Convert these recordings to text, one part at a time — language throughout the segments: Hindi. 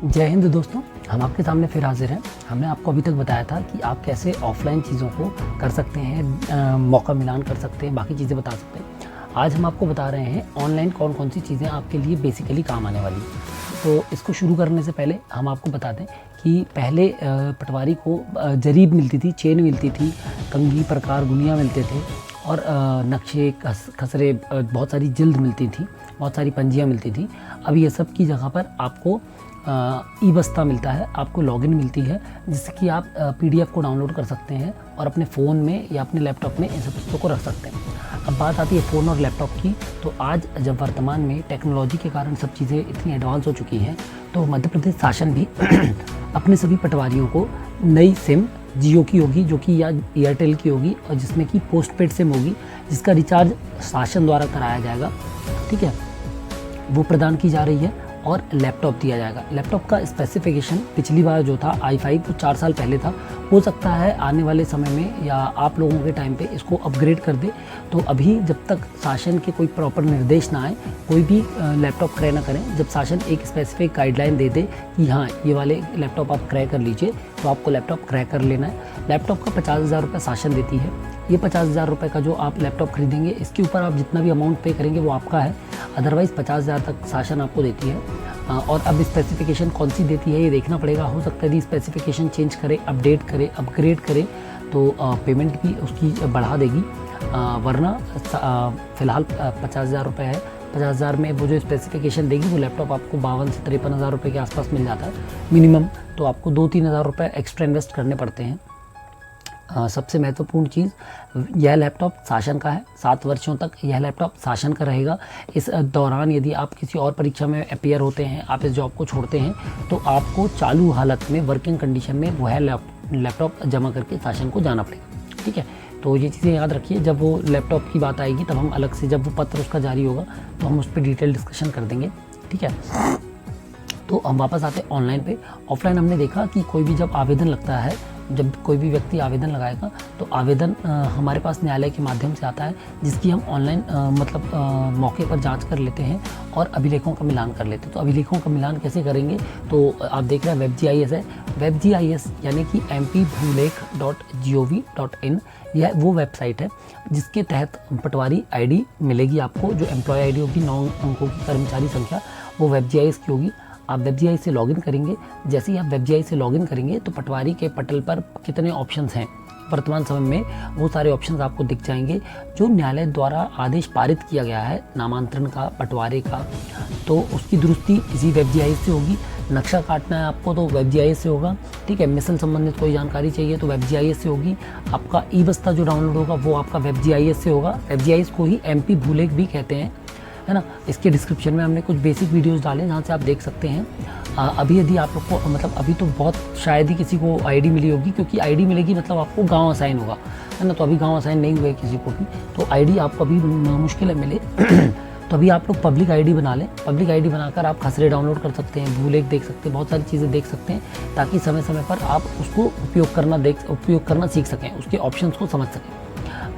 जय हिंद दोस्तों, हम आपके सामने फिर हाजिर हैं। हमने आपको अभी तक बताया था कि आप कैसे ऑफलाइन चीज़ों को कर सकते हैं, मौका मिलान कर सकते हैं, बाकी चीज़ें बता सकते हैं। आज हम आपको बता रहे हैं ऑनलाइन कौन कौन सी चीज़ें आपके लिए बेसिकली काम आने वाली हैं। तो इसको शुरू करने से पहले हम आपको बता दें कि पहले पटवारी को जरीब मिलती थी, चेन मिलती थी, कंघी, प्रकार, गुनिया मिलते थे और नक्शे, खसरे, बहुत सारी जिल्द मिलती थी, बहुत सारी पंजियाँ मिलती थी। अब ये सब की जगह पर आपको ई बस्ता मिलता है, आपको लॉगिन मिलती है जिससे कि आप PDF को डाउनलोड कर सकते हैं और अपने फ़ोन में या अपने लैपटॉप में इन सब चीज़ों को रख सकते हैं। अब बात आती है फ़ोन और लैपटॉप की, तो आज जब वर्तमान में टेक्नोलॉजी के कारण सब चीज़ें इतनी एडवांस हो चुकी हैं, तो मध्य प्रदेश शासन भी अपने सभी पटवारियों को नई सिम जियो की होगी, जो कि या एयरटेल की होगी, और जिसमें कि पोस्टपेड सिम होगी, जिसका रिचार्ज शासन द्वारा कराया जाएगा, ठीक है, वो प्रदान की जा रही है। और लैपटॉप दिया जाएगा। लैपटॉप का स्पेसिफिकेशन पिछली बार जो था i5 वो 4 साल पहले था, हो सकता है आने वाले समय में या आप लोगों के टाइम पे इसको अपग्रेड कर दे। तो अभी जब तक शासन के कोई प्रॉपर निर्देश ना आए, कोई भी लैपटॉप क्रय ना करें। जब शासन एक स्पेसिफिक गाइडलाइन दे दे कि हाँ ये वाले लैपटॉप आप क्रय कर लीजिए, तो आपको लैपटॉप क्रय कर लेना है। लैपटॉप का 50,000 रुपये शासन देती है। ये 50,000 रुपये का जो आप लैपटॉप खरीदेंगे, इसके ऊपर आप जितना भी अमाउंट पे करेंगे वो आपका है। अदरवाइज़ 50,000 तक शासन आपको देती है। और अब स्पेसिफिकेशन कौन सी देती है ये देखना पड़ेगा। हो सकता है यदि स्पेसिफिकेशन चेंज करे, अपडेट करे, अपग्रेड करे, तो पेमेंट भी उसकी बढ़ा देगी। वरना फ़िलहाल 50,000 रुपये है। 50,000 में वो जो स्पेसिफिकेशन देगी वो लैपटॉप आपको 52 से 53,000 रुपये के आसपास मिल जाता है मिनिमम। तो आपको 2-3 हज़ार रुपये एक्स्ट्रा इन्वेस्ट करने पड़ते हैं। सबसे महत्वपूर्ण चीज़, यह लैपटॉप शासन का है। 7 वर्षों तक यह लैपटॉप शासन का रहेगा। इस दौरान यदि आप किसी और परीक्षा में अपीयर होते हैं, आप इस जॉब को छोड़ते हैं, तो आपको चालू हालत में, वर्किंग कंडीशन में वह लैपटॉप जमा करके शासन को जाना पड़ेगा, ठीक है। तो ये चीज़ें याद रखिए। जब वो लैपटॉप की बात आएगी तब हम अलग से, जब वो पत्र उसका जारी होगा तो हम उस पर डिटेल डिस्कशन कर देंगे, ठीक है। तो हम वापस आते हैं ऑनलाइन पे। ऑफलाइन हमने देखा कि कोई भी जब आवेदन लगता है, जब कोई भी व्यक्ति आवेदन लगाएगा, तो आवेदन हमारे पास न्यायालय के माध्यम से आता है, जिसकी हम ऑनलाइन मौके पर जांच कर लेते हैं और अभिलेखों का मिलान कर लेते हैं। तो अभिलेखों का मिलान कैसे करेंगे, तो आप देख रहे हैं WebGIS है। WebGIS यानी कि mp.bhulekh.gov.in, यह वो वेबसाइट है जिसके तहत पटवारी ID मिलेगी आपको, जो एम्प्लॉय ID होगी, 9 अंकों की कर्मचारी संख्या, वो WebGIS की होगी। आप WebGIS से लॉगिन करेंगे। जैसे ही आप WebGIS से लॉगिन करेंगे तो पटवारी के पटल पर कितने ऑप्शंस हैं वर्तमान समय में, वो सारे ऑप्शंस आपको दिख जाएंगे। जो न्यायालय द्वारा आदेश पारित किया गया है नामांतरण का, बंटवारे का, तो उसकी दुरुस्ती इसी WebGIS से होगी। नक्शा काटना है आपको तो WebGIS से होगा, ठीक है। मिसल संबंधित कोई जानकारी चाहिए तो WebGIS से होगी। आपका ई बस्ता जो डाउनलोड होगा वो आपका WebGIS से होगा। WebGIS को ही MP भूलेख भी कहते हैं, है ना। इसके डिस्क्रिप्शन में हमने कुछ बेसिक वीडियोस डाले जहाँ से आप देख सकते हैं। अभी यदि आप लोग को, मतलब अभी तो बहुत शायद ही किसी को ID मिली होगी, क्योंकि ID मिलेगी मतलब आपको गांव असाइन होगा, है ना। तो अभी गांव असाइन नहीं हुए किसी को भी, तो ID आपको अभी मुश्किल है मिले। तो अभी आप लोग पब्लिक ID बना लें। पब्लिक ID बनाकर आप खसरे डाउनलोड कर सकते हैं, भूलेख देख सकते हैं, बहुत सारी चीज़ें देख सकते हैं, ताकि समय समय पर आप उसको उपयोग करना सीख सकें, उसके ऑप्शंस को समझ सकें।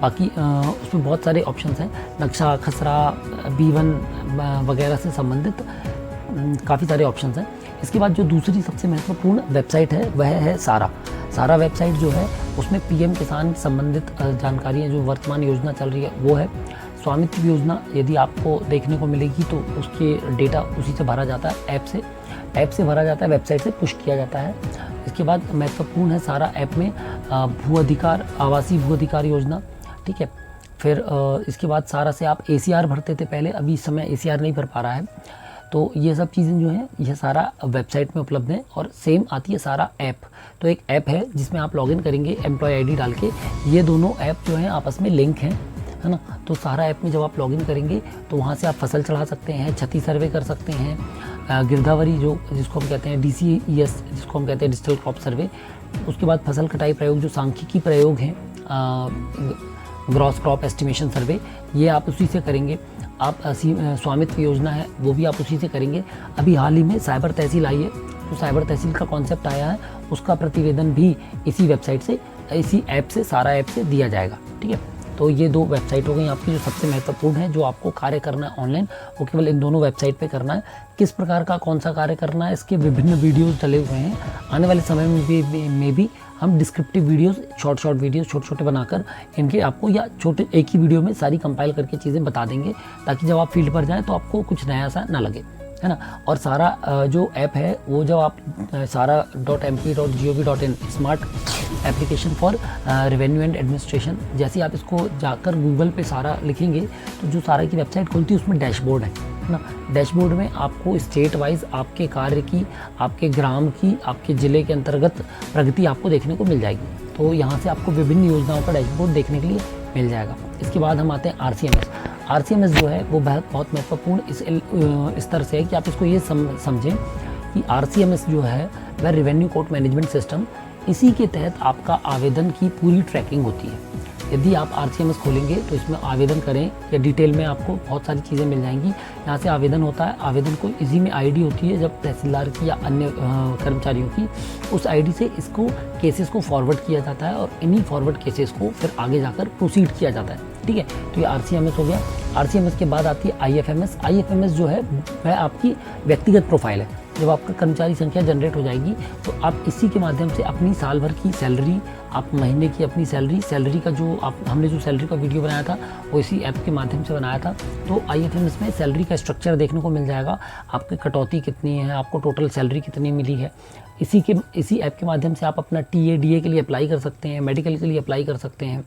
बाकी उसमें बहुत सारे ऑप्शंस हैं, नक्शा, खसरा, B1 वगैरह से संबंधित काफ़ी सारे ऑप्शंस हैं। इसके बाद जो दूसरी सबसे महत्वपूर्ण वेबसाइट है वह है सारा। सारा वेबसाइट जो है उसमें PM किसान संबंधित जानकारियाँ, जो वर्तमान योजना चल रही है वो है। स्वामित्व योजना यदि आपको देखने को मिलेगी तो उसके डेटा उसी से भरा जाता है, ऐप से भरा जाता है, वेबसाइट से पुश किया जाता है। इसके बाद महत्वपूर्ण है सारा ऐप में भू अधिकार, आवासीय भू अधिकार योजना, ठीक है। फिर इसके बाद सारा से आप ACR भरते थे पहले, अभी इस समय ACR नहीं भर पा रहा है। तो ये सब चीज़ें जो हैं यह सारा वेबसाइट में उपलब्ध है। और सेम आती है सारा ऐप। तो एक ऐप है जिसमें आप लॉगिन करेंगे एम्प्लॉय ID डाल के। ये दोनों ऐप जो हैं आपस में लिंक हैं, है ना। तो सारा ऐप में जब आप लॉगिन करेंगे तो वहाँ से आप फसल चढ़ा सकते हैं, क्षति सर्वे कर सकते हैं, गिरदावरी जिसको हम कहते हैं DCES, जिसको हम कहते हैं डिजिटल क्रॉप सर्वे। उसके बाद फसल कटाई प्रयोग, जो सांख्यिकी प्रयोग हैं, ग्रॉस क्रॉप एस्टिमेशन सर्वे, ये आप उसी से करेंगे। आप स्वामित्व योजना है वो भी आप उसी से करेंगे। अभी हाल ही में साइबर तहसील आई है, तो साइबर तहसील का कॉन्सेप्ट आया है, उसका प्रतिवेदन भी इसी वेबसाइट से, इसी ऐप से, सारा ऐप से दिया जाएगा, ठीक है। तो ये 2 वेबसाइट हो गई आपकी जो सबसे महत्वपूर्ण है, जो आपको कार्य करना है ऑनलाइन वो केवल इन दोनों वेबसाइट पे करना है। किस प्रकार का कौन सा कार्य करना है, इसके विभिन्न वीडियोज़ डले हुए हैं। आने वाले समय में भी हम डिस्क्रिप्टिव वीडियोस, शॉर्ट वीडियोस छोटे बनाकर इनके आपको, या छोटे एक ही वीडियो में सारी कंपाइल करके चीज़ें बता देंगे, ताकि जब आप फील्ड पर जाएं तो आपको कुछ नया सा ना लगे, है ना। और सारा जो ऐप है वो जब आप sara.mp.gov.in smart application for revenue and administration, जैसे आप इसको जाकर गूगल पे सारा लिखेंगे तो जो सारा की वेबसाइट खुलती है उसमें डैशबोर्ड है ना। डैशबोर्ड में आपको स्टेट वाइज आपके कार्य की, आपके ग्राम की, आपके ज़िले के अंतर्गत प्रगति आपको देखने को मिल जाएगी। तो यहाँ से आपको विभिन्न योजनाओं का डैशबोर्ड देखने के लिए मिल जाएगा। इसके बाद हम आते हैं RCMS। RCMS जो है वो बहुत महत्वपूर्ण इस तरह से है कि आप इसको ये समझें कि RCMS जो है वह रेवेन्यू कोर्ट मैनेजमेंट सिस्टम, इसी के तहत आपका आवेदन की पूरी ट्रैकिंग होती है। यदि आप RCMS खोलेंगे तो इसमें आवेदन करें या डिटेल में आपको बहुत सारी चीज़ें मिल जाएंगी। यहाँ से आवेदन होता है, आवेदन को इसी में ID होती है, जब तहसीलदार की या अन्य कर्मचारियों की, उस ID से इसको केसेस को फॉरवर्ड किया जाता है और इन्हीं फॉरवर्ड केसेस को फिर आगे जाकर प्रोसीड किया जाता है। ठीक है, तो ये RCMS हो गया। RCMS के बाद आती है IFMS। IFMS जो है वह आपकी व्यक्तिगत प्रोफाइल है। जब आपका कर्मचारी संख्या जनरेट हो जाएगी तो आप इसी के माध्यम से अपनी साल भर की सैलरी, आप महीने की अपनी सैलरी का जो हमने जो सैलरी का वीडियो बनाया था वो इसी ऐप के माध्यम से बनाया था। तो IFMS में सैलरी का स्ट्रक्चर देखने को मिल जाएगा, आपकी कटौती कितनी है, आपको टोटल सैलरी कितनी मिली है। इसी ऐप के माध्यम से आप अपना TA DA के लिए अप्लाई कर सकते हैं, मेडिकल के लिए अप्लाई कर सकते हैं,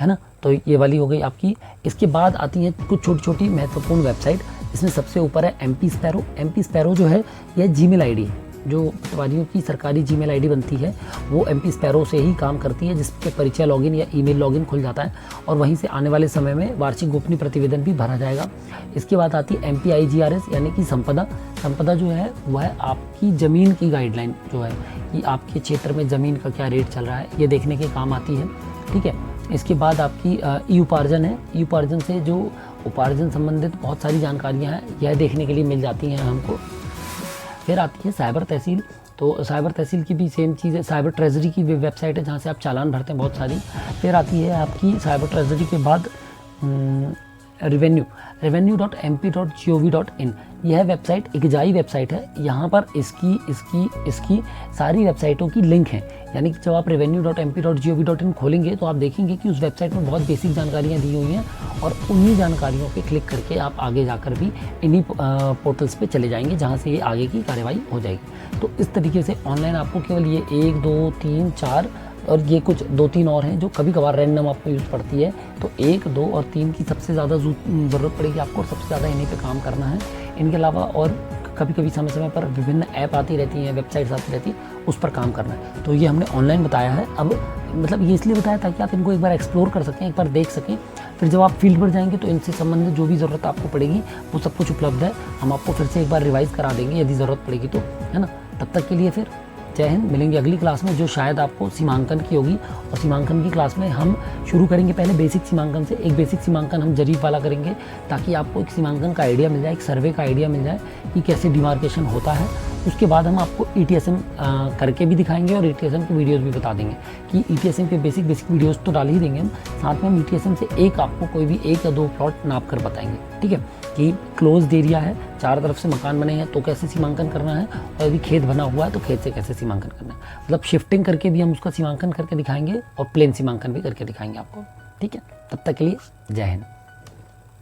है ना। तो ये वाली हो गई आपकी। इसके बाद आती हैं कुछ छोटी महत्वपूर्ण वेबसाइट। इसमें सबसे ऊपर है MP स्पैरो। MP स्पैरो जो है यह जीमेल ID है, जो पटवारियों की सरकारी जीमेल ID बनती है वो MP स्पैरो से ही काम करती है, जिसके परिचय लॉगिन या ईमेल लॉगिन खुल जाता है और वहीं से आने वाले समय में वार्षिक गोपनीय प्रतिवेदन भी भरा जाएगा। इसके बाद आती है MPIGRS यानी कि संपदा जो है वह आपकी ज़मीन की गाइडलाइन जो है कि आपके क्षेत्र में ज़मीन का क्या रेट चल रहा है, ये देखने के काम आती है। ठीक है, इसके बाद आपकी ई-उपार्जन है। ई-उपार्जन से जो उपार्जन संबंधित बहुत सारी जानकारियाँ हैं यह देखने के लिए मिल जाती हैं हमको। फिर आती है साइबर तहसील। तो साइबर तहसील की भी सेम चीज़ है। साइबर ट्रेजरी की भी वेबसाइट है जहाँ से आप चालान भरते हैं बहुत सारी। फिर आती है आपकी साइबर ट्रेजरी के बाद revenue.mp.gov.in। यह वेबसाइट एक जाई वेबसाइट है। यहाँ पर इसकी सारी वेबसाइटों की लिंक है, यानी कि जब आप revenue.mp.gov.in खोलेंगे तो आप देखेंगे कि उस वेबसाइट में बहुत बेसिक जानकारियाँ दी हुई हैं और उन्हीं जानकारियों पे क्लिक करके आप आगे जाकर भी इन्हीं पोर्टल्स पे चले जाएंगे जहाँ से ये आगे की कार्यवाही हो जाएगी। तो इस तरीके से ऑनलाइन आपको केवल ये 1 2 3 4 और ये कुछ 2-3 और हैं जो कभी कभार रैंडम आपको यूज़ पड़ती है। तो 1 2 और 3 की सबसे ज़्यादा ज़रूरत पड़ेगी आपको और सबसे ज़्यादा इन्हीं पे काम करना है। इनके अलावा और कभी समय पर विभिन्न ऐप आती रहती हैं, वेबसाइट्स आती रहती हैं, उस पर काम करना है। तो ये हमने ऑनलाइन बताया है। अब मतलब ये इसलिए बताया ताकि आप इनको एक बार एक्सप्लोर कर सकें, एक बार देख सकें। फिर जब आप फील्ड पर जाएंगे तो इनसे संबंधित जो भी ज़रूरत आपको पड़ेगी वो सब कुछ उपलब्ध है। हम आपको फिर से एक बार रिवाइज़ करा देंगे यदि ज़रूरत पड़ेगी तो, है ना। तब तक के लिए फिर जय हिंद। मिलेंगे अगली क्लास में जो शायद आपको सीमांकन की होगी। और सीमांकन की क्लास में हम शुरू करेंगे पहले बेसिक सीमांकन से। एक बेसिक सीमांकन हम जरीफ वाला करेंगे ताकि आपको एक सीमांकन का आइडिया मिल जाए, एक सर्वे का आइडिया मिल जाए कि कैसे डिमार्केशन होता है। उसके बाद हम आपको ETSM करके भी दिखाएंगे और ETSM की वीडियोस भी बता देंगे कि ETSM के बेसिक वीडियोस तो डाल ही देंगे हम, साथ में हम ETSM से एक आपको कोई भी 1 या 2 प्लॉट नाप कर बताएंगे। ठीक है, कि क्लोज्ड एरिया है, चारों तरफ से मकान बने हैं तो कैसे सीमांकन करना है, और यदि खेत बना हुआ है तो खेत से कैसे सीमांकन करना है। मतलब शिफ्टिंग करके भी हम उसका सीमांकन करके दिखाएंगे और प्लेन सीमांकन भी करके दिखाएंगे आपको। ठीक है, तब तक के लिए जय हिंद।